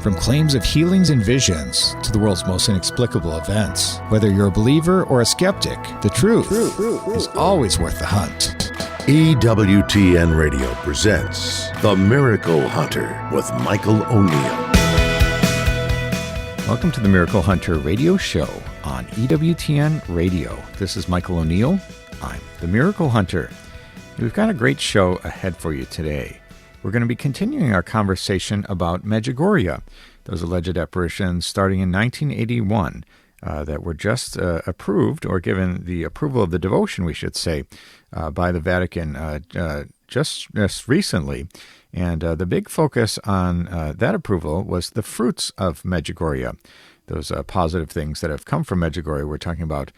From claims of healings and visions to the world's most inexplicable events, whether you're a believer or a skeptic, the truth is always worth the hunt. EWTN Radio presents The Miracle Hunter with Michael O'Neill. Welcome to the Miracle Hunter radio show on EWTN Radio. This is Michael O'Neill. I'm the Miracle Hunter. We've got a great show ahead for you today. We're going to be continuing our conversation about Medjugorje, those alleged apparitions starting in 1981 that were just approved, or given the approval of the devotion, we should say, by the Vatican just recently. And the big focus on that approval was the fruits of Medjugorje, those positive things that have come from Medjugorje. We're talking about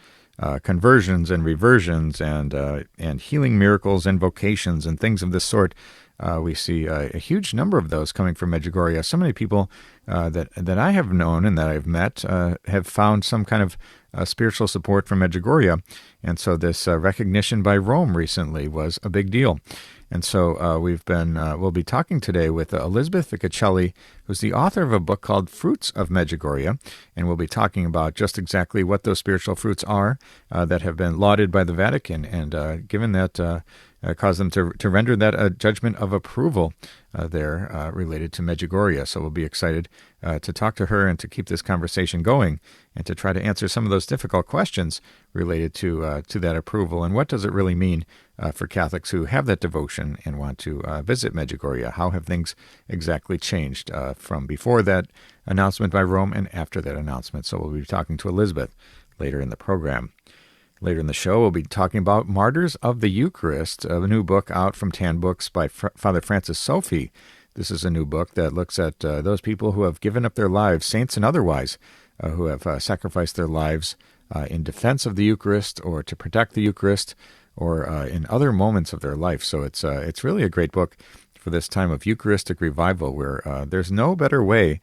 conversions and reversions and healing miracles and vocations and things of this sort. We see a huge number of those coming from Medjugorje. So many people that I have known and that I've met have found some kind of spiritual support from Medjugorje. And so this recognition by Rome recently was a big deal. And so we'll be talking today with Elizabeth Ficocelli, who's the author of a book called Fruits of Medjugorje, and we'll be talking about just exactly what those spiritual fruits are that have been lauded by the Vatican, and given that caused them to render that a judgment of approval there related to Medjugorje. So we'll be excited to talk to her and to keep this conversation going and to try to answer some of those difficult questions related to that approval, and what does it really mean for Catholics who have that devotion and want to visit Medjugorje. How have things exactly changed from before that announcement by Rome and after that announcement? So we'll be talking to Elizabeth later in the program. Later in the show, we'll be talking about Martyrs of the Eucharist, a new book out from Tan Books by Father Francis Sofie. This is a new book that looks at those people who have given up their lives, saints and otherwise, who have sacrificed their lives in defense of the Eucharist or to protect the Eucharist, or in other moments of their life. So it's really a great book for this time of Eucharistic revival, where there's no better way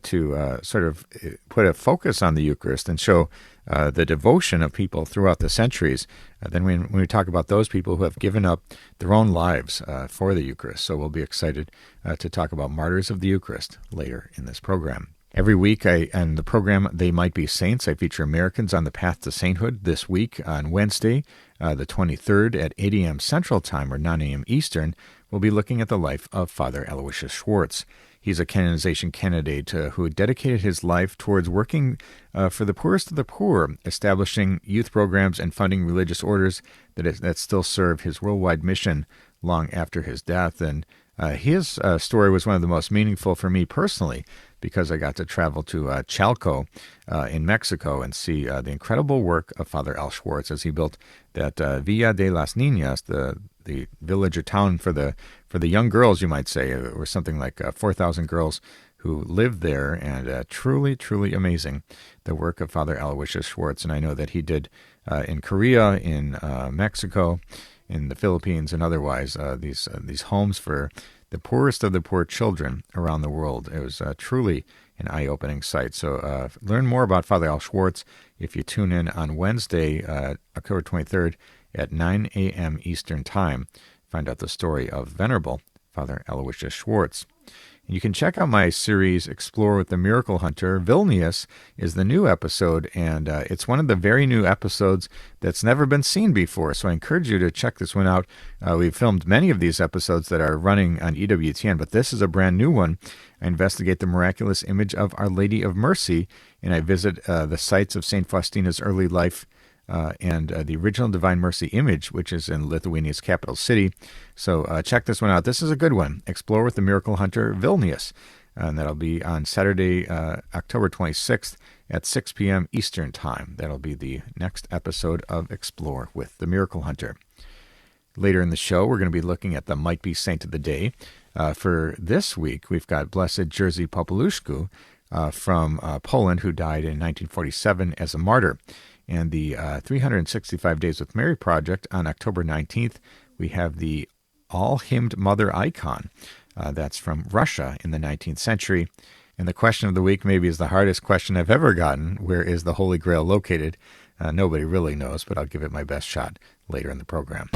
to sort of put a focus on the Eucharist and show the devotion of people throughout the centuries than when we talk about those people who have given up their own lives for the Eucharist. So we'll be excited to talk about Martyrs of the Eucharist later in this program. Every week on the program They Might Be Saints, I feature Americans on the path to sainthood. This week on Wednesday, the 23rd at 8 a.m. Central Time or 9 a.m. Eastern, we'll be looking at the life of Father Aloysius Schwartz. He's a canonization candidate who dedicated his life towards working for the poorest of the poor, establishing youth programs and funding religious orders that still serve his worldwide mission long after his death. And his story was one of the most meaningful for me personally, because I got to travel to Chalco in Mexico and see the incredible work of Father Al Schwartz as he built that Villa de las Niñas, the village or town for the young girls, you might say, or something like 4,000 girls who lived there, and truly, truly amazing, the work of Father Aloysius Schwartz. And I know that he did in Korea, in Mexico, in the Philippines, and otherwise, these homes for the poorest of the poor children around the world. It was truly an eye-opening sight. So learn more about Father Al Schwartz if you tune in on Wednesday, October 23rd at 9 a.m. Eastern Time. Find out the story of Venerable Father Aloysius Schwartz. You can check out my series, Explore with the Miracle Hunter. Vilnius is the new episode, and it's one of the very new episodes that's never been seen before, so I encourage you to check this one out. We've filmed many of these episodes that are running on EWTN, but this is a brand new one. I investigate the miraculous image of Our Lady of Mercy, and I visit the sites of St. Faustina's early life and the original Divine Mercy image, which is in Lithuania's capital city. So check this one out. This is a good one. Explore with the Miracle Hunter, Vilnius. And that'll be on Saturday, October 26th at 6 p.m. Eastern Time. That'll be the next episode of Explore with the Miracle Hunter. Later in the show, we're going to be looking at the Might Be Saint of the Day. For this week, we've got Blessed Jerzy Popoluszku from Poland, who died in 1947 as a martyr. And the 365 Days with Mary project on October 19th, we have the all-hymned mother icon. That's from Russia in the 19th century. And the question of the week maybe is the hardest question I've ever gotten. Where is the Holy Grail located? Nobody really knows, but I'll give it my best shot later in the program.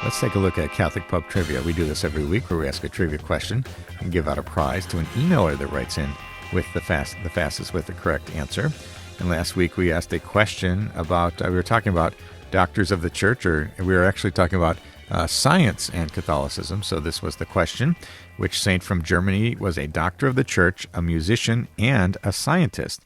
Let's take a look at Catholic Pub Trivia. We do this every week where we ask a trivia question and give out a prize to an emailer that writes in with the fastest with the correct answer. And last week we asked a question about, we were talking about doctors of the church, or we were actually talking about science and Catholicism. So this was the question: which saint from Germany was a doctor of the church, a musician, and a scientist?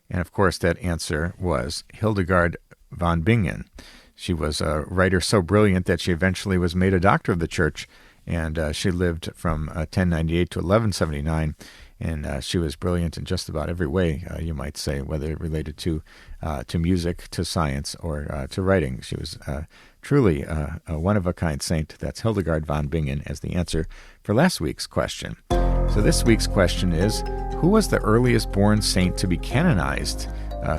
And of course that answer was Hildegard von Bingen. She was a writer so brilliant that she eventually was made a doctor of the church, and she lived from 1098 to 1179, and she was brilliant in just about every way, you might say, whether related to music, to science, or to writing. She was truly a one-of-a-kind saint. That's Hildegard von Bingen as the answer for last week's question. So this week's question is, who was the earliest born saint to be canonized,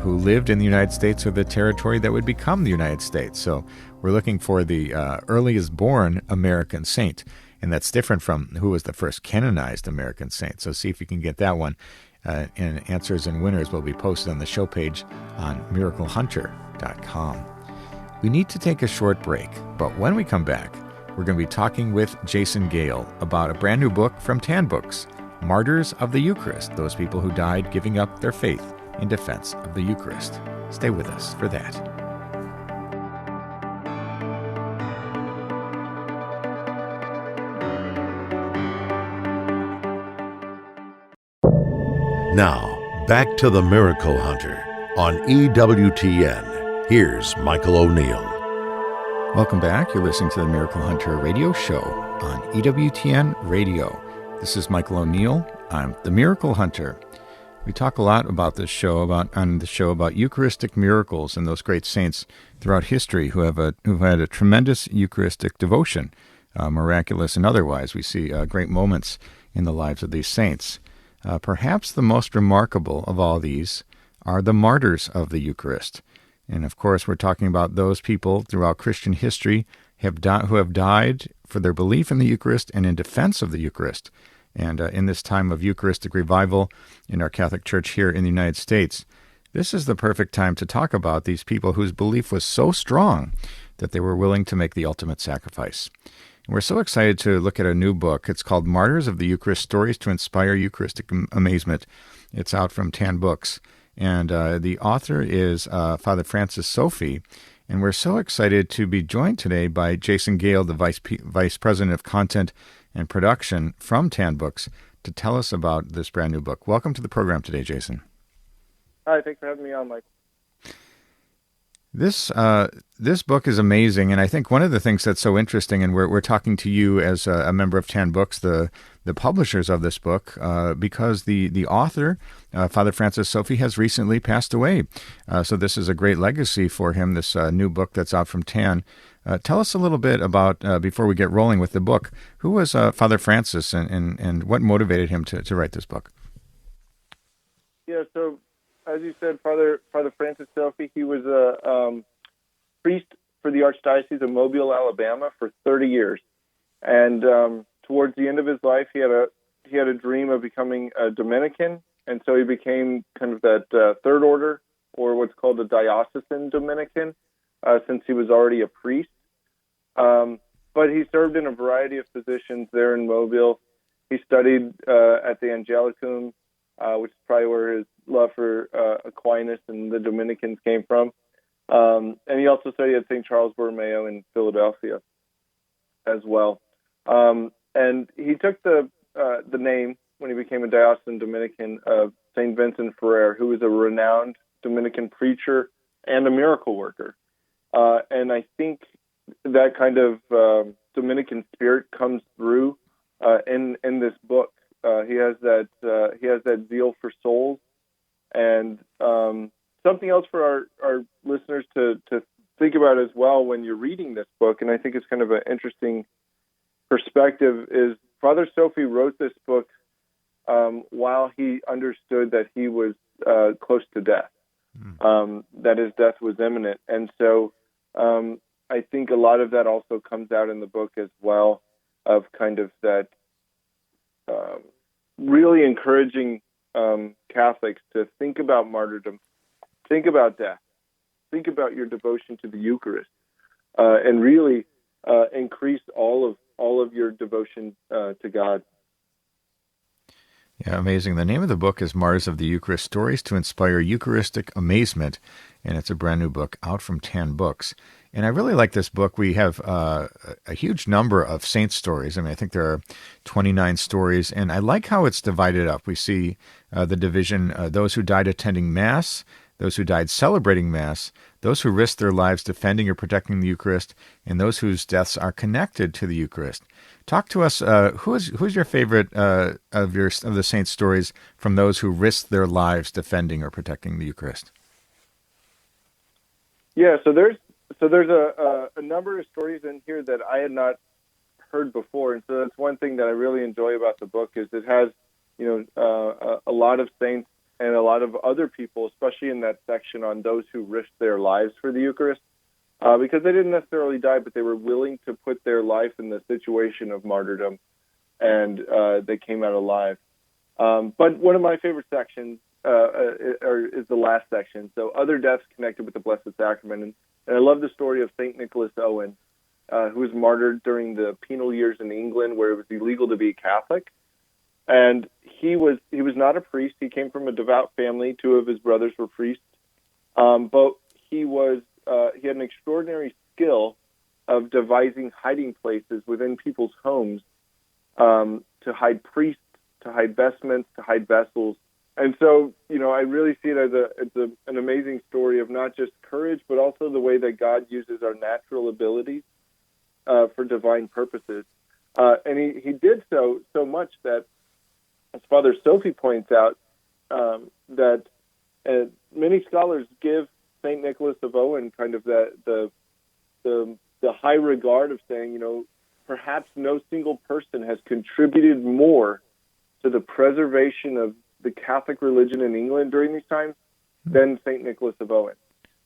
who lived in the United States or the territory that would become the United States? So we're looking for the earliest born American saint, and that's different from who was the first canonized American saint. So see if you can get that one, and answers and winners will be posted on the show page on miraclehunter.com. We need to take a short break, but when we come back, we're going to be talking with Jason Gale about a brand new book from Tan Books, Martyrs of the Eucharist, those people who died giving up their faith in defense of the Eucharist. Stay with us for that. Now, back to the Miracle Hunter on EWTN. Here's Michael O'Neill. Welcome back. You're listening to the Miracle Hunter radio show on EWTN Radio. This is Michael O'Neill. I'm the Miracle Hunter. We talk a lot about this show, about Eucharistic miracles and those great saints throughout history who've had a tremendous Eucharistic devotion, miraculous and otherwise. We see great moments in the lives of these saints. Perhaps the most remarkable of all these are the martyrs of the Eucharist. And of course, we're talking about those people throughout Christian history who have died for their belief in the Eucharist and in defense of the Eucharist. And in this time of Eucharistic revival in our Catholic Church here in the United States, this is the perfect time to talk about these people whose belief was so strong that they were willing to make the ultimate sacrifice. And we're so excited to look at a new book. It's called Martyrs of the Eucharist, Stories to Inspire Eucharistic Amazement. It's out from Tan Books. And the author is Father Francis Sofie. And we're so excited to be joined today by Jason Gale, the Vice President of Content and Production from Tan Books, to tell us about this brand new book. Welcome to the program today, Jason. Hi, thanks for having me on, Mike. This book is amazing, and I think one of the things that's so interesting, and we're talking to you as a member of Tan Books, the publishers of this book, because the author, Father Francis Sofie, has recently passed away. So this is a great legacy for him, this new book that's out from Tan. Tell us a little bit about, before we get rolling with the book, who was Father Francis and what motivated him to write this book? Yeah, so as you said, Father Francis Sofie, he was a priest for the Archdiocese of Mobile, Alabama, for 30 years. And towards the end of his life, he had a dream of becoming a Dominican, and so he became kind of that third order, or what's called a diocesan Dominican, since he was already a priest. But he served in a variety of positions there in Mobile. He studied at the Angelicum, which is probably where his love for Aquinas and the Dominicans came from. And he also studied at St. Charles Borromeo in Philadelphia as well. And he took the name, when he became a diocesan Dominican, of St. Vincent Ferrer, who was a renowned Dominican preacher and a miracle worker. And I think that kind of Dominican spirit comes through in this book. He has that zeal for souls, and something else for our listeners to think about as well when you're reading this book, and I think it's kind of an interesting perspective, is Father Sofie wrote this book while he understood that he was close to death, that his death was imminent. And so I think a lot of that also comes out in the book as well, of kind of that really encouraging Catholics to think about martyrdom, think about death, think about your devotion to the Eucharist, and really increase all of your devotion to God. Yeah, amazing. The name of the book is Martyrs of the Eucharist, Stories to Inspire Eucharistic Amazement, and it's a brand new book out from 10 Books. And I really like this book. We have a huge number of saint stories. I mean, I think there are 29 stories, and I like how it's divided up. We see the division, those who died attending Mass, those who died celebrating Mass, those who risked their lives defending or protecting the Eucharist, and those whose deaths are connected to the Eucharist. Talk to us. Who's your favorite of the saints' stories from those who risked their lives defending or protecting the Eucharist? Yeah, so there's a number of stories in here that I had not heard before, and so that's one thing that I really enjoy about the book is it has a lot of saints and a lot of other people, especially in that section on those who risked their lives for the Eucharist. Because they didn't necessarily die, but they were willing to put their life in the situation of martyrdom, and they came out alive. But one of my favorite sections is the last section, so other deaths connected with the Blessed Sacrament. And I love the story of St. Nicholas Owen, who was martyred during the penal years in England where it was illegal to be Catholic. And he was not a priest. He came from a devout family. Two of his brothers were priests. But he had an extraordinary skill of devising hiding places within people's homes to hide priests, to hide vestments, to hide vessels. And so, I really see it as an amazing story of not just courage, but also the way that God uses our natural abilities for divine purposes. And he did so much that, as Father Sofie points out, that many scholars give St. Nicholas of Owen kind of the high regard of saying, perhaps no single person has contributed more to the preservation of the Catholic religion in England during these times than St. Nicholas of Owen.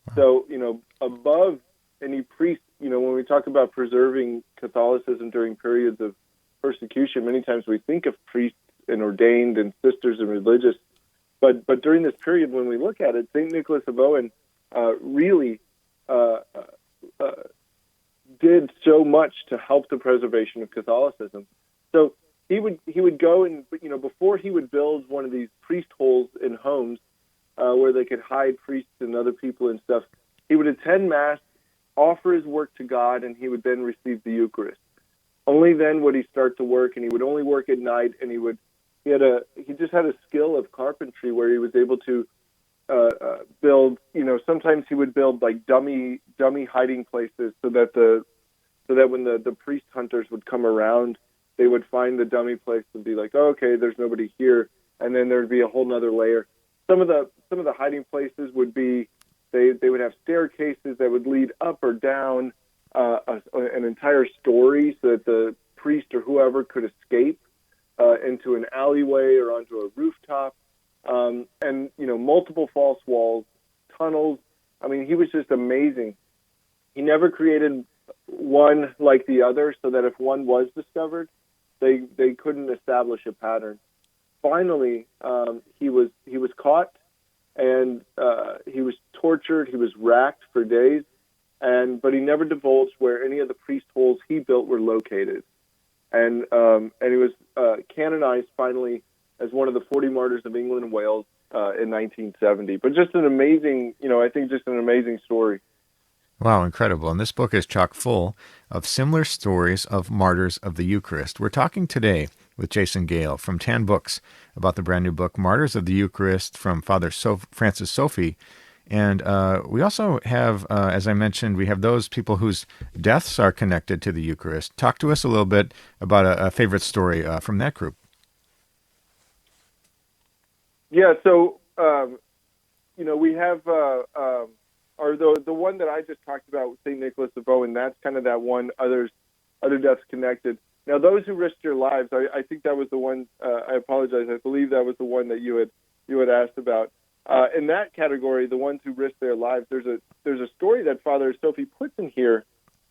Wow. So, above any priest, when we talk about preserving Catholicism during periods of persecution, many times we think of priests and ordained and sisters and religious. But during this period, when we look at it, St. Nicholas of Owen really did so much to help the preservation of Catholicism. So he would go and before he would build one of these priest holes in homes where they could hide priests and other people and stuff, he would attend Mass, offer his work to God, and he would then receive the Eucharist. Only then would he start to work, and he would only work at night, and he just had a skill of carpentry where he was able to build, sometimes he would build like dummy hiding places so that when the priest hunters would come around, they would find the dummy place and be like, oh, okay, there's nobody here, and then there'd be a whole nother layer. Some of the hiding places would be they would have staircases that would lead up or down an entire story so that the priest or whoever could escape into an alleyway or onto a rooftop. And multiple false walls, tunnels. I mean, he was just amazing. He never created one like the other so that if one was discovered, they couldn't establish a pattern. Finally, he was caught, and he was tortured. He was racked for days, but he never divulged where any of the priest holes he built were located. And he was canonized finally as one of the 40 martyrs of England and Wales in 1970. But just an amazing, I think just an amazing story. Wow, incredible. And this book is chock full of similar stories of martyrs of the Eucharist. We're talking today with Jason Gale from 10 Books about the brand new book, Martyrs of the Eucharist, from Father Francis Sofie. And we also have, as I mentioned, we have those people whose deaths are connected to the Eucharist. Talk to us a little bit about a favorite story from that group. Yeah, so, we have, the one that I just talked about with St. Nicholas of Owen, that's kind of that one, other deaths connected. Now, those who risked your lives, I think that was the one, I apologize, I believe that was the one that you had asked about. In that category, the ones who risked their lives, there's a story that Father Sofie puts in here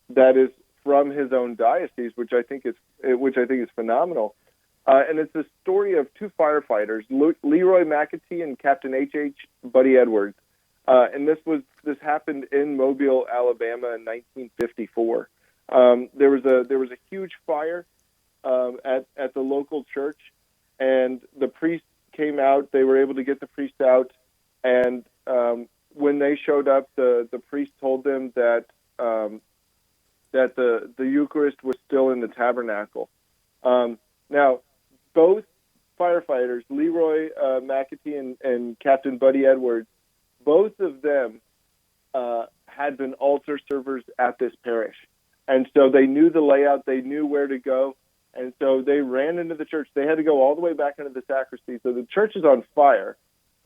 that is from his own diocese, which I think is phenomenal. And it's the story of two firefighters, Leroy McAtee and Captain H.H. Buddy Edwards. And this happened in Mobile, Alabama in 1954. There was a huge fire at the local church, and the priest came out. They were able to get the priest out, and when they showed up, the priest told them that the Eucharist was still in the tabernacle. Now, both firefighters, Leroy McAtee and Captain Buddy Edwards, both of them had been altar servers at this parish. And so they knew the layout, they knew where to go, and so they ran into the church. They had to go all the way back into the sacristy. So the church is on fire.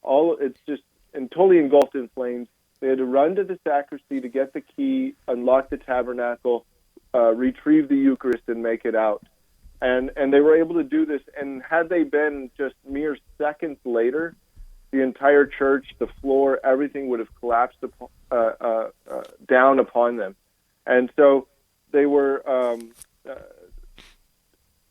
It's just totally engulfed in flames. They had to run to the sacristy to get the key, unlock the tabernacle, retrieve the Eucharist, and make it out. And they were able to do this. And had they been just mere seconds later, the entire church, the floor, everything would have collapsed down upon them. And so they were.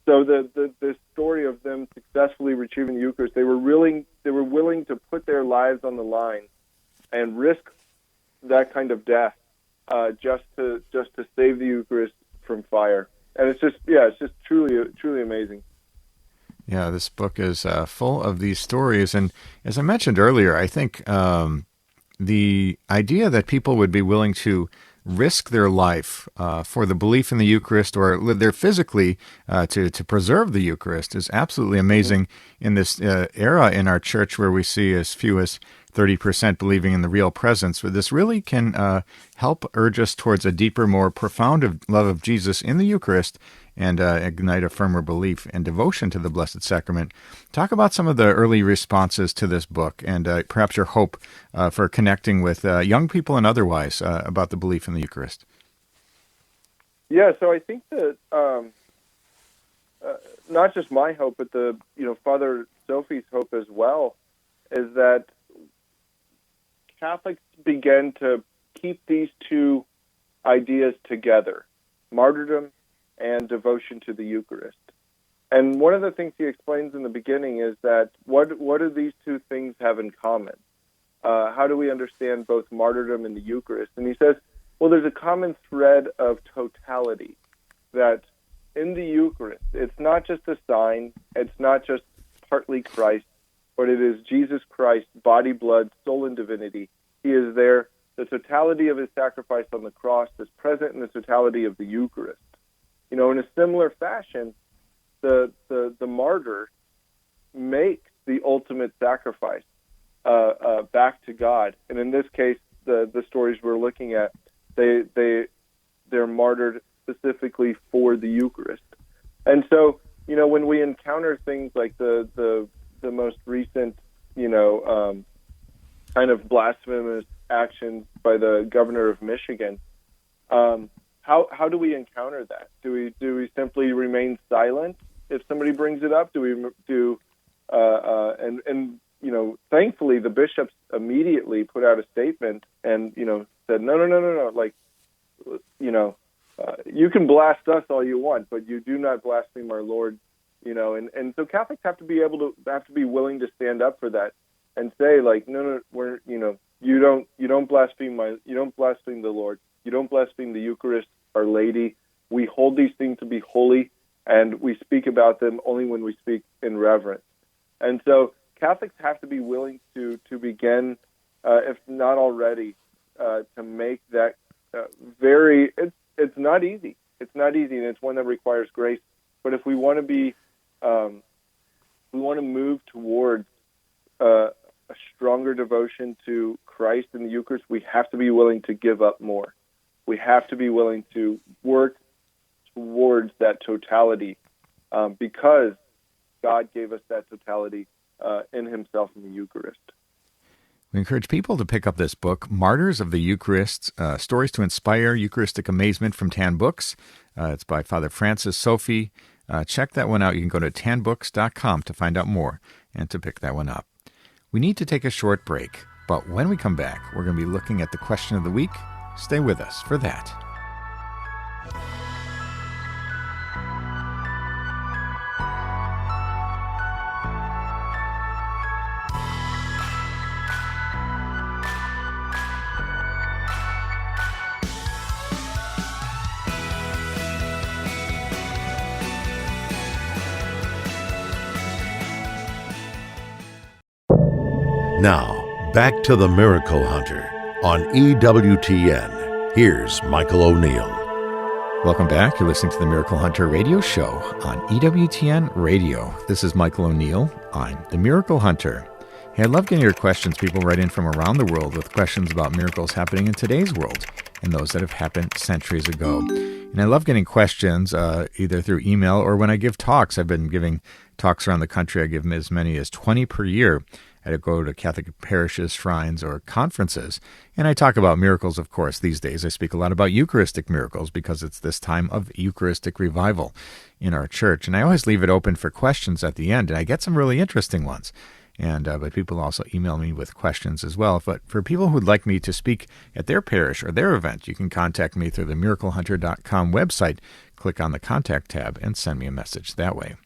So the story of them successfully retrieving the Eucharist, they were willing to put their lives on the line and risk that kind of death just to save the Eucharist from fire. And it's just truly amazing. Yeah, this book is full of these stories, and as I mentioned earlier, I think the idea that people would be willing to risk their life for the belief in the Eucharist, or live there physically to preserve the Eucharist, is absolutely amazing in this era in our church where we see as few as 30% believing in the real presence. But this really can help urge us towards a deeper, more profound love of Jesus in the Eucharist and ignite a firmer belief and devotion to the Blessed Sacrament. Talk about some of the early responses to this book and perhaps your hope for connecting with young people and otherwise about the belief in the Eucharist. Yeah, so I think that not just my hope, but Father Sofie's hope as well, is that Catholics begin to keep these two ideas together, martyrdom and devotion to the Eucharist. And one of the things he explains in the beginning is that what do these two things have in common? How do we understand both martyrdom and the Eucharist? And he says, well, there's a common thread of totality, that in the Eucharist, it's not just a sign, it's not just partly Christ, but it is Jesus Christ, body, blood, soul, and divinity. He is there. The totality of his sacrifice on the cross is present in the totality of the Eucharist. In a similar fashion, the martyr makes the ultimate sacrifice back to God. And in this case, the stories we're looking at, they're martyred specifically for the Eucharist. And so, when we encounter things like the most recent, kind of blasphemous actions by the governor of Michigan, how do we encounter that? Do we simply remain silent if somebody brings it up? Thankfully the bishops immediately put out a statement and said no, like you can blast us all you want, but you do not blaspheme our Lord, and so Catholics have to be willing to stand up for that and say, like, no, we're you don't blaspheme the Lord, you don't blaspheme the Eucharist, Our Lady. We hold these things to be holy, and we speak about them only when we speak in reverence. And so Catholics have to be willing to begin, if not already, to make that very. It's not easy. It's not easy, and it's one that requires grace. But if we want to be, we want to move towards a stronger devotion to Christ in the Eucharist, we have to be willing to give up more. We have to be willing to work towards that totality because God gave us that totality in himself in the Eucharist. We encourage people to pick up this book, Martyrs of the Eucharist, Stories to Inspire Eucharistic Amazement from Tan Books. It's by Father Francis Sofie. Check that one out. You can go to tanbooks.com to find out more and to pick that one up. We need to take a short break, but when we come back, we're going to be looking at the question of the week. Stay with us for that. Now, back to the Miracle Hunter on EWTN. Here's Michael O'Neill. Welcome back. You're listening to the Miracle Hunter radio show on EWTN Radio. This is Michael O'Neill. I'm the Miracle Hunter. Hey, I love getting your questions. People write in from around the world with questions about miracles happening in today's world and those that have happened centuries ago. And I love getting questions either through email or when I give talks. I've been giving talks around the country. I give as many as 20 per year. I go to Catholic parishes, shrines, or conferences, and I talk about miracles, of course. These days I speak a lot about Eucharistic miracles because it's this time of Eucharistic revival in our church. And I always leave it open for questions at the end, and I get some really interesting ones. And but people also email me with questions as well. But for people who'd like me to speak at their parish or their event, you can contact me through the miraclehunter.com website. Click on the Contact tab and send me a message that way.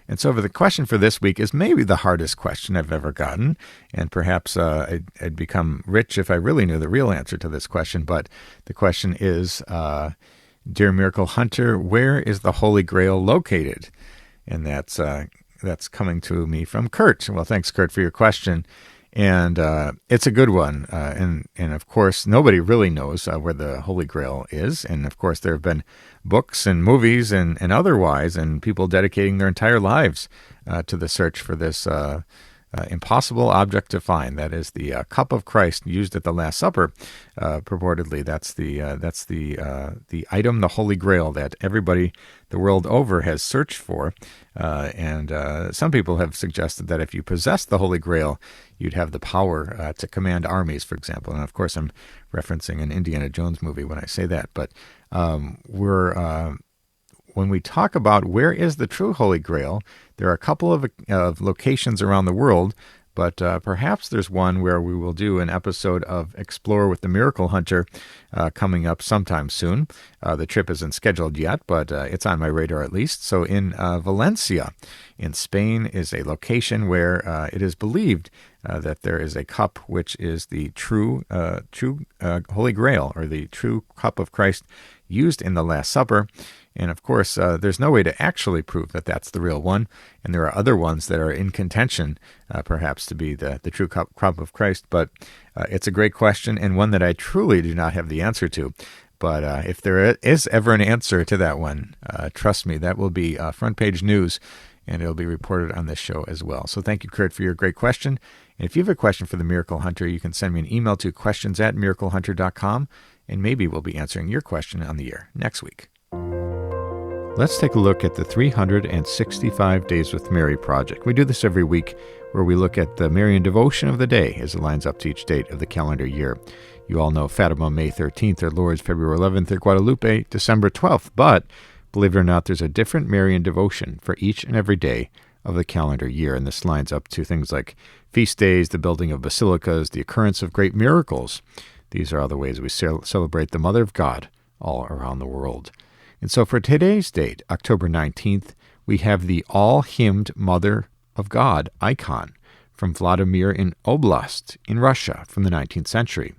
And so the question for this week is maybe the hardest question I've ever gotten, and perhaps I'd become rich if I really knew the real answer to this question. But the question is, Dear Miracle Hunter, where is the Holy Grail located? And that's coming to me from Kurt. Well, thanks, Kurt, for your question. And it's a good one. And of course, nobody really knows where the Holy Grail is. And of course, there have been books and movies and otherwise, and people dedicating their entire lives to the search for this impossible object to find. That is the cup of Christ used at the Last Supper. Purportedly, that's the item, the Holy Grail, that everybody the world over has searched for. And some people have suggested that if you possess the Holy Grail, you'd have the power to command armies, for example. And of course, I'm referencing an Indiana Jones movie when I say that. But when we talk about where is the true Holy Grail, there are a couple of locations around the world, but perhaps there's one where we will do an episode of Explore with the Miracle Hunter coming up sometime soon. The trip isn't scheduled yet, but it's on my radar at least. So in Valencia, in Spain, is a location where it is believed that there is a cup which is the true Holy Grail, or the true cup of Christ used in the Last Supper. And of course, there's no way to actually prove that that's the real one. And there are other ones that are in contention, perhaps to be the true cup of Christ. But it's a great question, and one that I truly do not have the answer to. But if there is ever an answer to that one, trust me, that will be front page news, and it'll be reported on this show as well. So thank you, Kurt, for your great question. And if you have a question for the Miracle Hunter, you can send me an email to questions@miraclehunter.com, and maybe we'll be answering your question on the air next week. Let's take a look at the 365 Days with Mary project. We do this every week, where we look at the Marian devotion of the day as it lines up to each date of the calendar year. You all know Fatima, May 13th, or Lourdes, February 11th, or Guadalupe, December 12th. But believe it or not, there's a different Marian devotion for each and every day of the calendar year. And this lines up to things like feast days, the building of basilicas, the occurrence of great miracles. These are all the ways we celebrate the Mother of God all around the world. And so for today's date, October 19th, we have the all-hymned Mother of God icon from Vladimir in Oblast in Russia from the 19th century.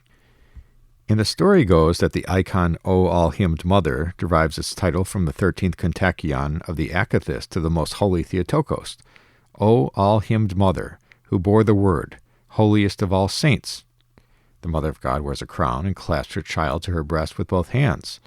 And the story goes that the icon O All-Hymned Mother derives its title from the 13th kontakion of the Akathist to the Most Holy Theotokos. O All-Hymned Mother, who bore the Word, holiest of all saints. The Mother of God wears a crown and clasps her child to her breast with both hands.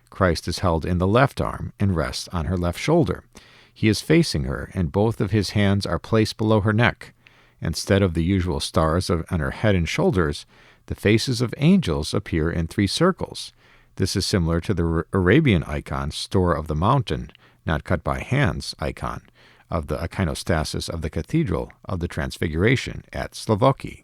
Christ is held in the left arm and rests on her left shoulder. He is facing her, and both of his hands are placed below her neck. Instead of the usual stars on her head and shoulders, the faces of angels appear in 3 circles. This is similar to the Arabian icon, Store of the Mountain, not cut by hands icon, of the iconostasis of the Cathedral of the Transfiguration at Slovakia.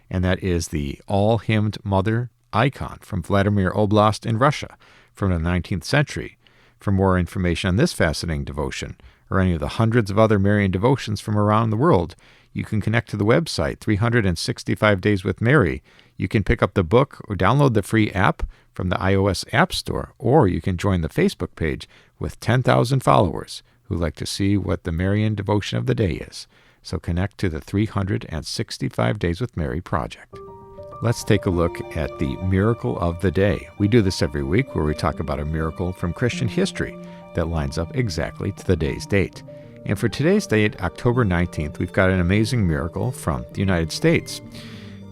And that is the all-hymned Mother icon from Vladimir Oblast in Russia from the 19th century. For more information on this fascinating devotion, or any of the hundreds of other Marian devotions from around the world, you can connect to the website 365 Days with Mary. You can pick up the book or download the free app from the iOS App Store, or you can join the Facebook page with 10,000 followers who like to see what the Marian devotion of the day is. So connect to the 365 Days with Mary project. Let's take a look at the Miracle of the Day. We do this every week, where we talk about a miracle from Christian history that lines up exactly to the day's date. And for today's date, October 19th, we've got an amazing miracle from the United States.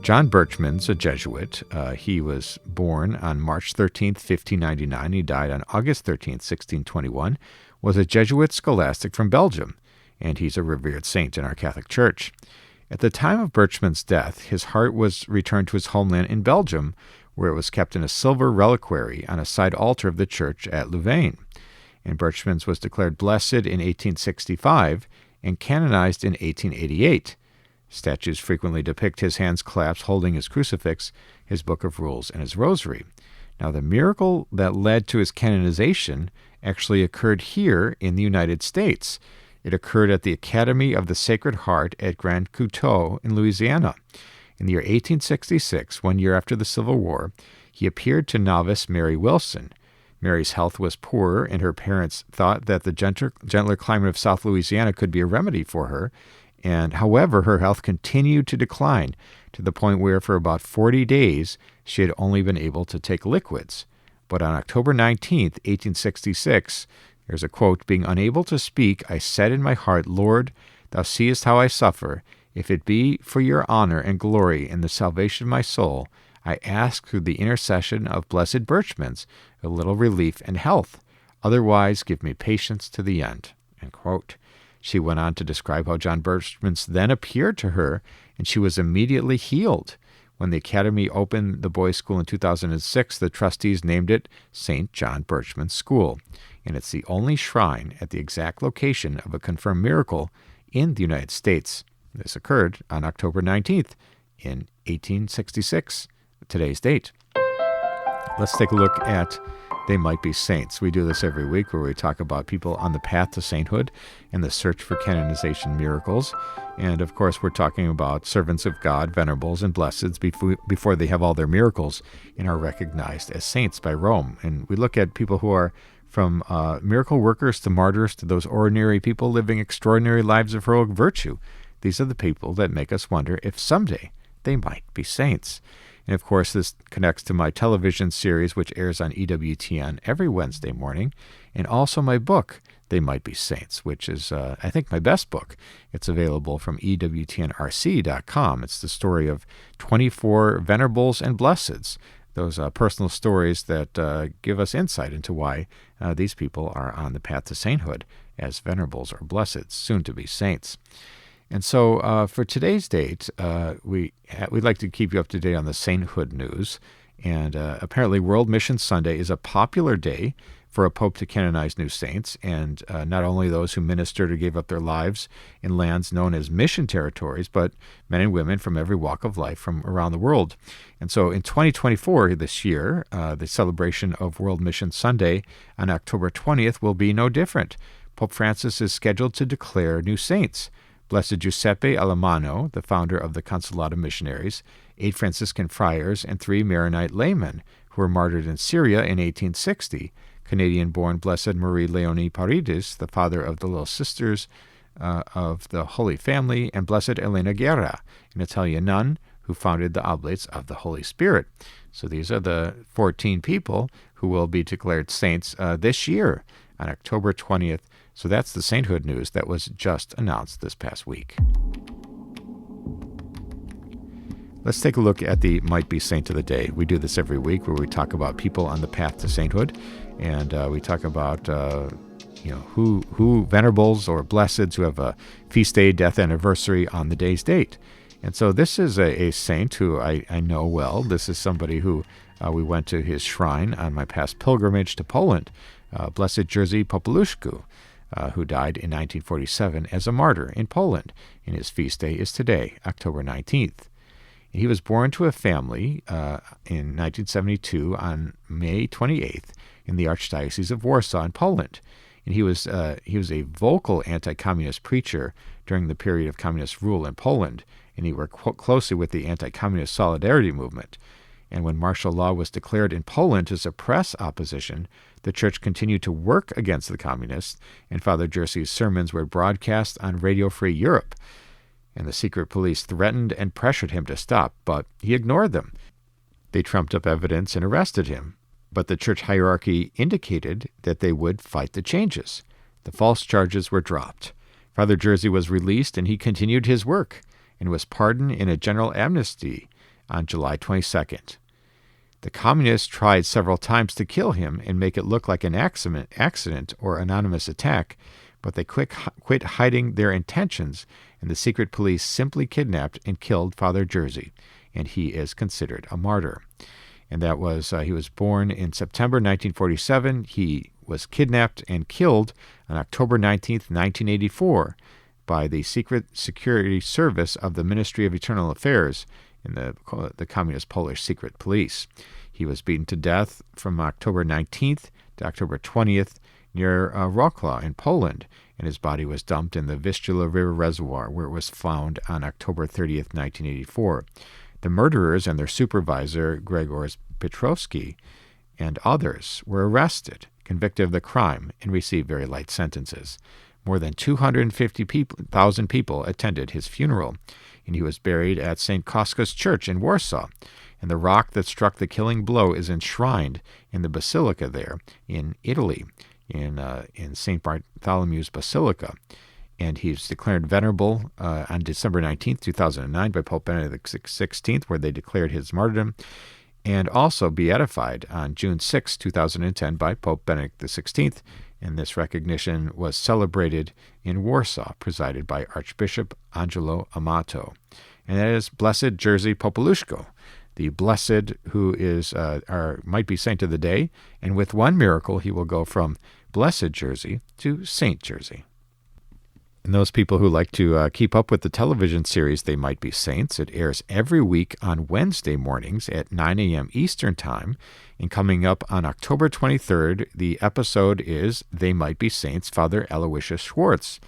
John Birchman's a Jesuit. He was born on March 13th, 1599. He died on August 13th, 1621, was a Jesuit scholastic from Belgium, and he's a revered saint in our Catholic Church. At the time of Birchman's death, his heart was returned to his homeland in Belgium, where it was kept in a silver reliquary on a side altar of the church at Louvain. And Birchman's was declared blessed in 1865 and canonized in 1888. Statues frequently depict his hands clasped holding his crucifix, his book of rules, and his rosary. Now, the miracle that led to his canonization actually occurred here in the United States. It occurred at the Academy of the Sacred Heart at Grand Couteau in Louisiana. In the year 1866, 1 year after the Civil War, he appeared to novice Mary Wilson. Mary's health was poor, and her parents thought that the gentler climate of South Louisiana could be a remedy for her. And however, her health continued to decline to the point where for about 40 days she had only been able to take liquids. But on October 19th, 1866, there's a quote, "Being unable to speak, I said in my heart, Lord, thou seest how I suffer. If it be for your honor and glory in the salvation of my soul, I ask through the intercession of Blessed Birchman's a little relief and health. Otherwise, give me patience to the end." End quote. She went on to describe how John Birchman's then appeared to her, and she was immediately healed. When the Academy opened the boys' school in 2006, the trustees named it St. John Birchman School, and it's the only shrine at the exact location of a confirmed miracle in the United States. This occurred on October 19th in 1866, today's date. Let's take a look at They Might Be Saints. We do this every week where we talk about people on the path to sainthood and the search for canonization miracles. And, of course, we're talking about servants of God, venerables, and blesseds before they have all their miracles and are recognized as saints by Rome. And we look at people who are from miracle workers to martyrs to those ordinary people living extraordinary lives of heroic virtue. These are the people that make us wonder if someday they might be saints. And, of course, this connects to my television series, which airs on EWTN every Wednesday morning, and also my book, They Might Be Saints, which is, I think, my best book. It's available from EWTNRC.com. It's the story of 24 venerables and blesseds, those personal stories that give us insight into why these people are on the path to sainthood as venerables or blesseds, soon to be saints. And so for today's date, we'd like to keep you up to date on the sainthood news. And apparently World Mission Sunday is a popular day for a pope to canonize new saints, and not only those who ministered or gave up their lives in lands known as mission territories, but men and women from every walk of life from around the world. And so in 2024, this year, the celebration of World Mission Sunday on October 20th will be no different. Pope Francis is scheduled to declare new saints. Blessed Giuseppe Alemano, the founder of the Consolata Missionaries, 8 Franciscan friars, and 3 Maronite laymen who were martyred in Syria in 1860. Canadian-born Blessed Marie Leonie Paredes, the father of the Little Sisters of the Holy Family, and Blessed Elena Guerra, an Italian nun who founded the Oblates of the Holy Spirit. So these are the 14 people who will be declared saints this year on October 20th. So that's the sainthood news that was just announced this past week. Let's take a look at the Might Be Saint of the Day. We do this every week where we talk about people on the path to sainthood, and we talk about who venerables or blesseds who have a feast day, death anniversary on the day's date. And so this is a saint who I know well. This is somebody who we went to his shrine on my past pilgrimage to Poland, Blessed Jerzy Popoluszku, who died in 1947 as a martyr in Poland, and his feast day is today, October 19th. He was born to a family in 1972 on May 28th in the Archdiocese of Warsaw in Poland. And he was a vocal anti-communist preacher during the period of communist rule in Poland, and he worked closely with the anti-communist solidarity movement. And when martial law was declared in Poland to suppress opposition, the church continued to work against the communists, and Father Jerzy's sermons were broadcast on Radio Free Europe. And the secret police threatened and pressured him to stop, but he ignored them. They trumped up evidence and arrested him, but the church hierarchy indicated that they would fight the changes. The false charges were dropped. Father Jerzy was released, and he continued his work and was pardoned in a general amnesty on July 22nd. The communists tried several times to kill him and make it look like an accident or anonymous attack, but they quit hiding their intentions, and the secret police simply kidnapped and killed Father Jerzy, and he is considered a martyr. And that was, he was born in September 1947. He was kidnapped and killed on October 19th, 1984, by the Secret Security Service of the Ministry of Internal Affairs in the Communist Polish Secret Police. He was beaten to death from October 19th to October 20th near Wrocław in Poland, and his body was dumped in the Vistula River Reservoir, where it was found on October 30th, 1984. The murderers and their supervisor, Grzegorz Piotrowski, and others were arrested, convicted of the crime, and received very light sentences. More than 250,000 people attended his funeral, and he was buried at St. Koskas Church in Warsaw. And the rock that struck the killing blow is enshrined in the basilica there in Italy, in St. Bartholomew's Basilica. And he's declared venerable on December 19th, 2009 by Pope Benedict XVI, where they declared his martyrdom, and also beatified on June 6, 2010 by Pope Benedict XVI. And this recognition was celebrated in Warsaw, presided by Archbishop Angelo Amato. And that is Blessed Jerzy Popoluszko, the blessed who is might be saint of the day. And with one miracle, he will go from Blessed Jerzy to Saint Jerzy. And those people who like to keep up with the television series They Might Be Saints, it airs every week on Wednesday mornings at 9 a.m. Eastern Time. And coming up on October 23rd, the episode is They Might Be Saints, Father Aloysius Schwartz.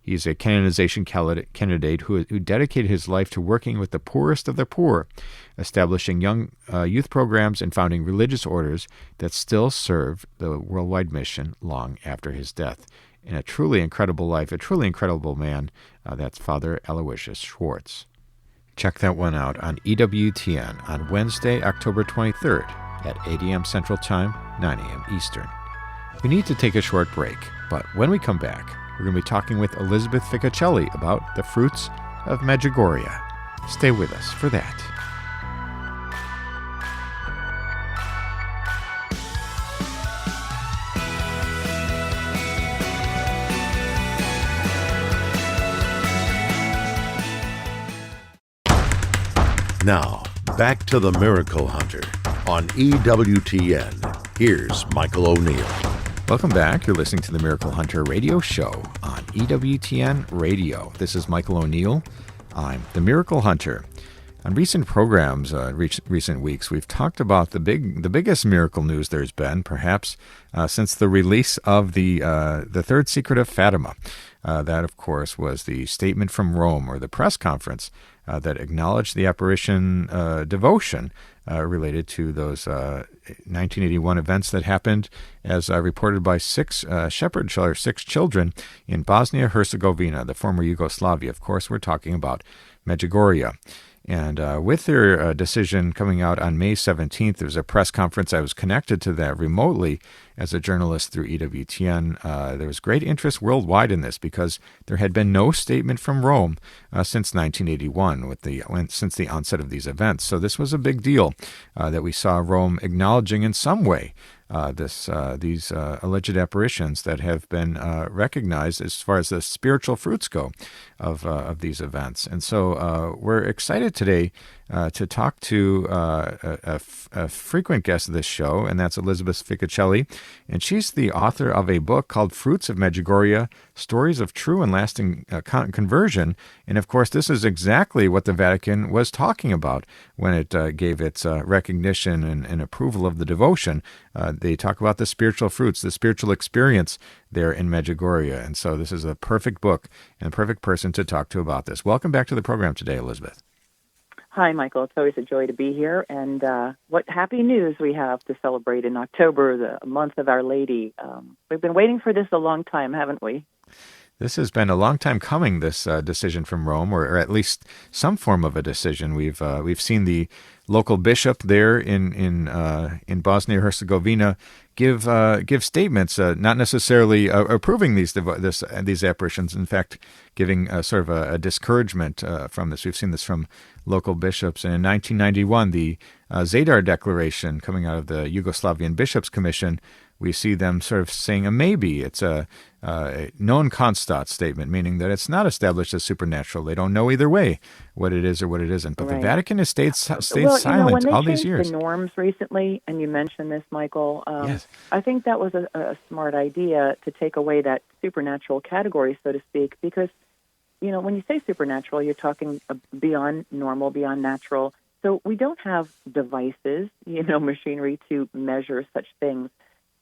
He's a canonization candidate who dedicated his life to working with the poorest of the poor, establishing young youth programs and founding religious orders that still serve the worldwide mission long after his death. In a truly incredible life, a truly incredible man, that's Father Aloysius Schwartz. Check that one out on EWTN on Wednesday, October 23rd at 8 a.m. Central Time, 9 a.m. Eastern. We need to take a short break, but when we come back, we're going to be talking with Elizabeth Ficocelli about the fruits of Medjugorje. Stay with us for that. Now, back to the Miracle Hunter on EWTN. Here's Michael O'Neill. Welcome back. You're listening to the Miracle Hunter radio show on EWTN Radio. This is Michael O'Neill. I'm the Miracle Hunter. On recent programs, recent weeks, we've talked about the biggest miracle news there's been, perhaps since the release of the Third Secret of Fatima. That, of course, was the statement from Rome, or the press conference that acknowledged the apparition devotion related to those 1981 events that happened, as reported by six children in Bosnia-Herzegovina, the former Yugoslavia. Of course, we're talking about Medjugorje. And with their decision coming out on May 17th, there was a press conference. I was connected to that remotely as a journalist through EWTN. There was great interest worldwide in this because there had been no statement from Rome since 1981, since the onset of these events. So this was a big deal that we saw Rome acknowledging in some way these alleged apparitions that have been recognized as far as the spiritual fruits go of these events. And so we're excited today to talk to a frequent guest of this show, and that's Elizabeth Ficocelli. And she's the author of a book called Fruits of Medjugorje, Stories of True and Lasting Conversion. And of course, this is exactly what the Vatican was talking about when it gave its recognition and approval of the devotion. They talk about the spiritual fruits, the spiritual experience there in Medjugorje. And so this is a perfect book and a perfect person to talk to about this. Welcome back to the program today, Elizabeth. Hi, Michael. It's always a joy to be here. And what happy news we have to celebrate in October, the month of Our Lady. We've been waiting for this a long time, haven't we? This has been a long time coming, this decision from Rome, or at least some form of a decision. We've seen the local bishop there in Bosnia-Herzegovina give statements, not necessarily approving these apparitions. In fact, giving sort of a discouragement from this. We've seen this from local bishops. And in 1991, the Zadar Declaration coming out of the Yugoslavian Bishops' Commission, we see them sort of saying a maybe. It's a non constat statement, meaning that it's not established as supernatural. They don't know either way what it is or what it isn't. But the Vatican has stayed silent all these years. When they changed the norms recently, and you mentioned this, Michael, yes. I think that was a smart idea to take away that supernatural category, so to speak, because, when you say supernatural, you're talking beyond normal, beyond natural. So we don't have devices, machinery to measure such things.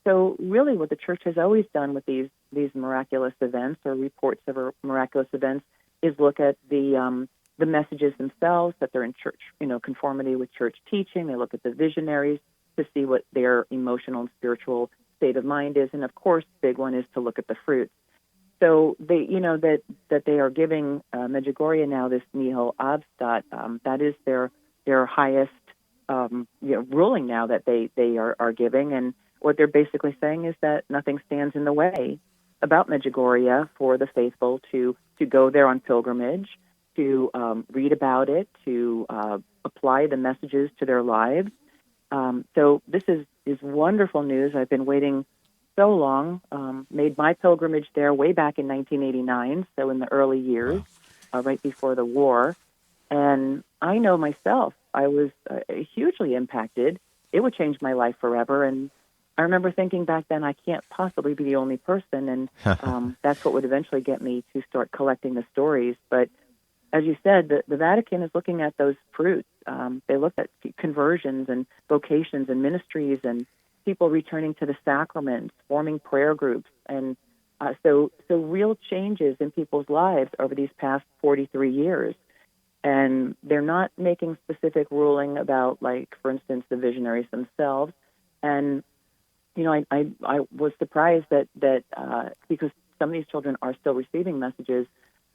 So really what the Church has always done with these miraculous events or reports of miraculous events is look at the messages themselves, that they're in church, conformity with church teaching. They look at the visionaries to see what their emotional and spiritual state of mind is. And of course, the big one is to look at the fruits. So they, that they are giving Medjugorje now this nihil obstat. That is their highest ruling now that they are giving. And what they're basically saying is that nothing stands in the way about Medjugorje for the faithful to go there on pilgrimage, to read about it, to apply the messages to their lives. So this is wonderful news. I've been waiting so long, made my pilgrimage there way back in 1989, so in the early years, right before the war. And I know myself, I was hugely impacted. It would change my life forever. And I remember thinking back then, I can't possibly be the only person, and that's what would eventually get me to start collecting the stories. But as you said, the Vatican is looking at those fruits. They look at conversions and vocations and ministries and people returning to the sacraments, forming prayer groups, and so real changes in people's lives over these past 43 years. And they're not making specific ruling about, like, for instance, the visionaries themselves. And I was surprised that because some of these children are still receiving messages,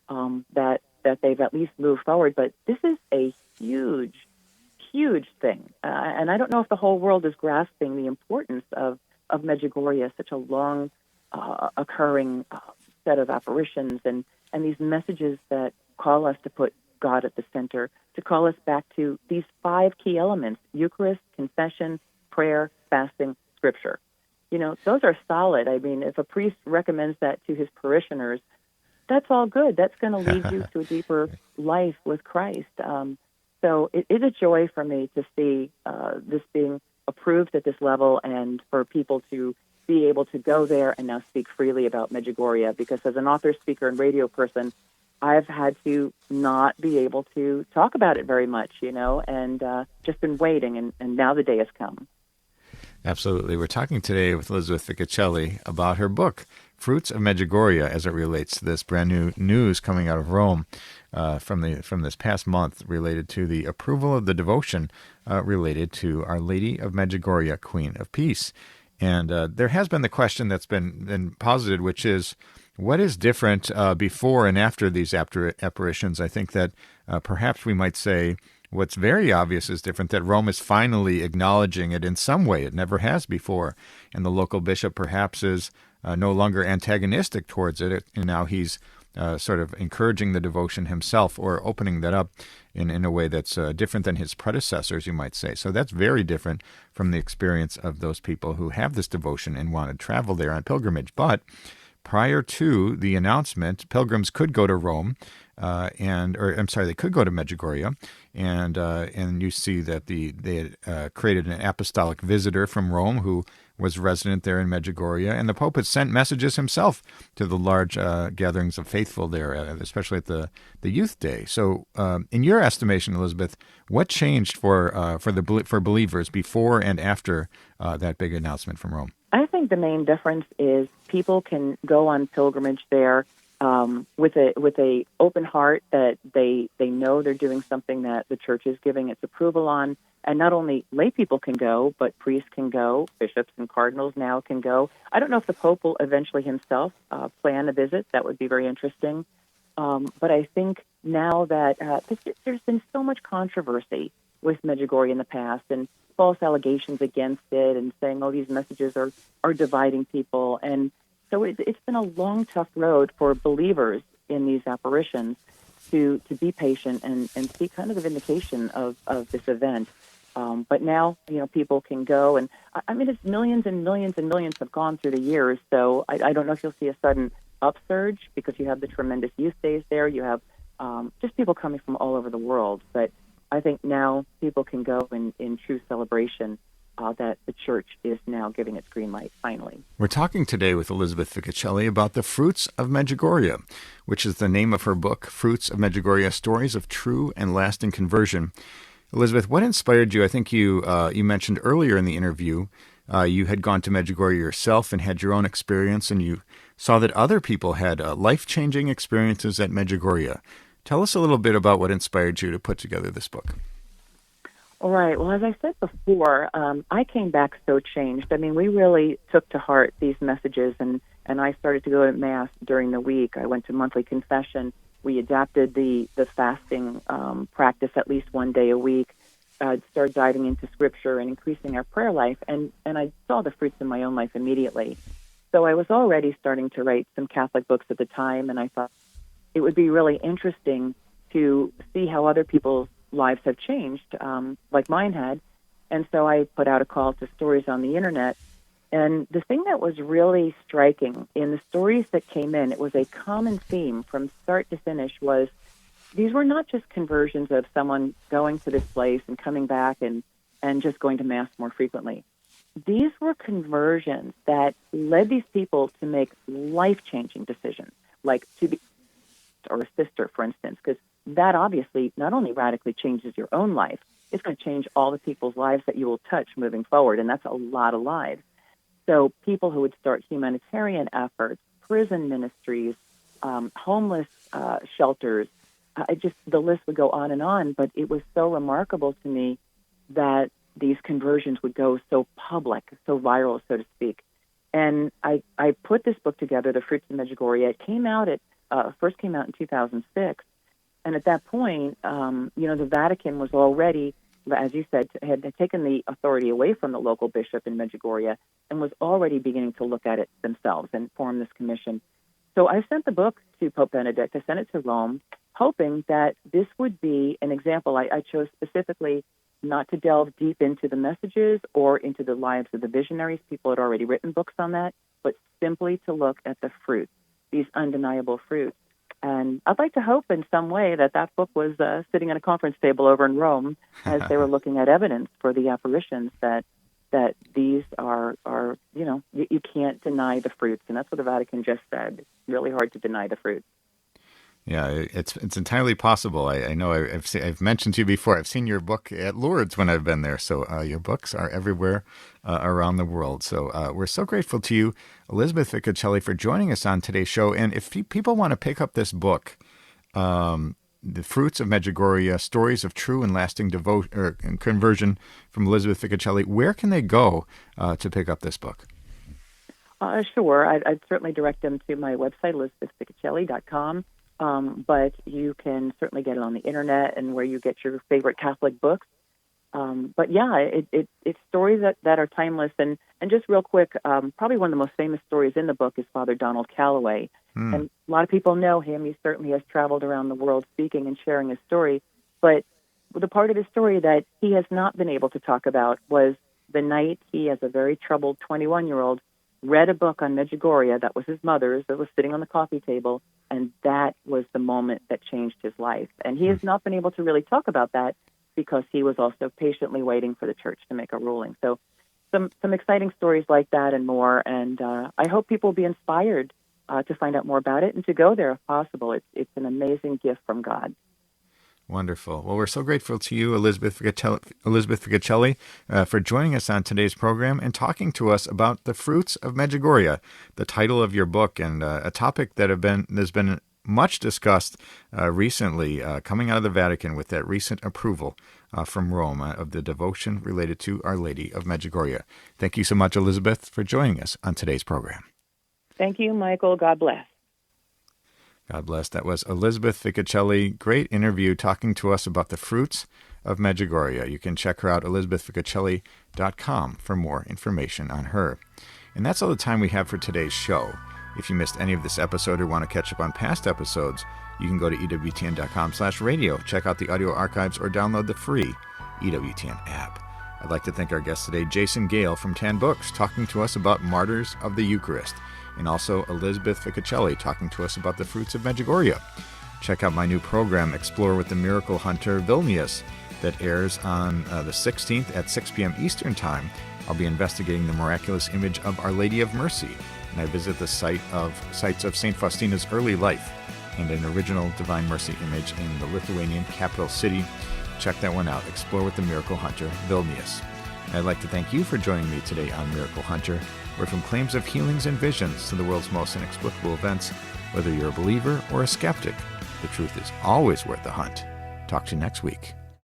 that they've at least moved forward. But this is a huge thing. And I don't know if the whole world is grasping the importance of Medjugorje, such a long occurring set of apparitions and these messages that call us to put God at the center, to call us back to these 5 key elements: Eucharist, confession, prayer, fasting, Scripture. Those are solid. I mean, if a priest recommends that to his parishioners, that's all good. That's going to lead you to a deeper life with Christ. So it is a joy for me to see this being approved at this level, and for people to be able to go there and now speak freely about Medjugorje, because as an author, speaker, and radio person, I've had to not be able to talk about it very much, and just been waiting, and now the day has come. Absolutely. We're talking today with Elizabeth Ficocelli about her book, Fruits of Medjugorje, as it relates to this brand new news coming out of Rome from this past month related to the approval of the devotion related to Our Lady of Medjugorje, Queen of Peace. And there has been the question that's been posited, which is, what is different before and after these apparitions? I think that perhaps we might say what's very obvious is different, that Rome is finally acknowledging it in some way it never has before. And the local bishop perhaps is no longer antagonistic towards it, and now he's sort of encouraging the devotion himself, or opening that up in a way that's different than his predecessors, you might say. So that's very different from the experience of those people who have this devotion and want to travel there on pilgrimage. But prior to the announcement, pilgrims could go to Rome, they could go to Medjugorje, and you see that they had created an apostolic visitor from Rome who was resident there in Medjugorje, and the Pope had sent messages himself to the large gatherings of faithful there, especially at the Youth Day. So, in your estimation, Elizabeth, what changed for believers before and after that big announcement from Rome? I think the main difference is people can go on pilgrimage there with a open heart that they know they're doing something that the church is giving its approval on. And not only lay people can go, but priests can go, bishops and cardinals now can go. I don't know if the Pope will eventually himself plan a visit. That would be very interesting. But I think now that there's been so much controversy with Medjugorje in the past and false allegations against it and saying, oh, these messages are dividing people. And so it's been a long, tough road for believers in these apparitions to be patient and see kind of the vindication of this event. But now, people can go. And, I mean, it's millions and millions and millions have gone through the years. So I don't know if you'll see a sudden upsurge because you have the tremendous youth days there. You have just people coming from all over the world. But I think now people can go in true celebration that the church is now giving its green light, finally. We're talking today with Elizabeth Ficocelli about The Fruits of Medjugorje, which is the name of her book, Fruits of Medjugorje, Stories of True and Lasting Conversion. Elizabeth, what inspired you? I think you mentioned earlier in the interview you had gone to Medjugorje yourself and had your own experience, and you saw that other people had life-changing experiences at Medjugorje. Tell us a little bit about what inspired you to put together this book. All right. Well, as I said before, I came back so changed. I mean, we really took to heart these messages, and I started to go to Mass during the week. I went to monthly confession. We adapted the fasting practice at least one day a week, started diving into Scripture and increasing our prayer life, and I saw the fruits in my own life immediately. So I was already starting to write some Catholic books at the time, and I thought it would be really interesting to see how other people's lives have changed, like mine had. And so I put out a call to stories on the internet. And the thing that was really striking in the stories that came in, it was a common theme from start to finish, was these were not just conversions of someone going to this place and coming back and just going to Mass more frequently. These were conversions that led these people to make life-changing decisions, like to be or a sister, for instance, because that obviously not only radically changes your own life, it's going to change all the people's lives that you will touch moving forward, and that's a lot of lives. So people who would start humanitarian efforts, prison ministries, homeless shelters, the list would go on, but it was so remarkable to me that these conversions would go so public, so viral, so to speak. And I put this book together, The Fruits of Medjugorje. It first came out in 2006. And at that point, the Vatican was already, as you said, had taken the authority away from the local bishop in Medjugorje and was already beginning to look at it themselves and form this commission. So I sent the book to Pope Benedict. I sent it to Rome, hoping that this would be an example. I chose specifically not to delve deep into the messages or into the lives of the visionaries. People had already written books on that, but simply to look at the fruits, these undeniable fruits. And I'd like to hope in some way that book was sitting at a conference table over in Rome as they were looking at evidence for the apparitions that these are you can't deny the fruits. And that's what the Vatican just said. It's really hard to deny the fruits. Yeah, it's entirely possible. I know I've mentioned to you before. I've seen your book at Lourdes when I've been there. So your books are everywhere around the world. So we're so grateful to you, Elizabeth Ficocelli, for joining us on today's show. And if people want to pick up this book, The Fruits of Medjugorje, Stories of True and Lasting Conversion from Elizabeth Ficocelli, where can they go to pick up this book? Sure. I'd certainly direct them to my website, elizabethficocelli.com. But you can certainly get it on the internet and where you get your favorite Catholic books. But yeah, it's stories that are timeless. And just real quick, probably one of the most famous stories in the book is Father Donald Calloway. And a lot of people know him. He certainly has traveled around the world speaking and sharing his story. But the part of his story that he has not been able to talk about was the night he, as a very troubled 21-year-old, read a book on Medjugorje that was his mother's, that was sitting on the coffee table, and that was the moment that changed his life. And he has not been able to really talk about that because he was also patiently waiting for the church to make a ruling. So some exciting stories like that and more, and I hope people will be inspired to find out more about it and to go there if possible. It's an amazing gift from God. Wonderful. Well, we're so grateful to you, Elizabeth Ficocelli, for joining us on today's program and talking to us about the fruits of Medjugorje, the title of your book, and a topic that has been much discussed recently, coming out of the Vatican with that recent approval from Rome of the devotion related to Our Lady of Medjugorje. Thank you so much, Elizabeth, for joining us on today's program. Thank you, Michael. God bless. God bless. That was Elizabeth Ficocelli. Great interview talking to us about the fruits of Medjugorje. You can check her out, elizabethficocelli.com, for more information on her. And that's all the time we have for today's show. If you missed any of this episode or want to catch up on past episodes, you can go to EWTN.com/radio, check out the audio archives, or download the free EWTN app. I'd like to thank our guest today, Jason Gale from Tan Books, talking to us about Martyrs of the Eucharist, and also Elizabeth Ficocelli talking to us about the fruits of Medjugorje. Check out my new program, Explore with the Miracle Hunter Vilnius, that airs on the 16th at 6 p.m. Eastern Time. I'll be investigating the miraculous image of Our Lady of Mercy, and I visit the sites of St. Faustina's early life and an original Divine Mercy image in the Lithuanian capital city. Check that one out, Explore with the Miracle Hunter Vilnius. And I'd like to thank you for joining me today on Miracle Hunter, where from claims of healings and visions to the world's most inexplicable events, whether you're a believer or a skeptic, the truth is always worth the hunt. Talk to you next week.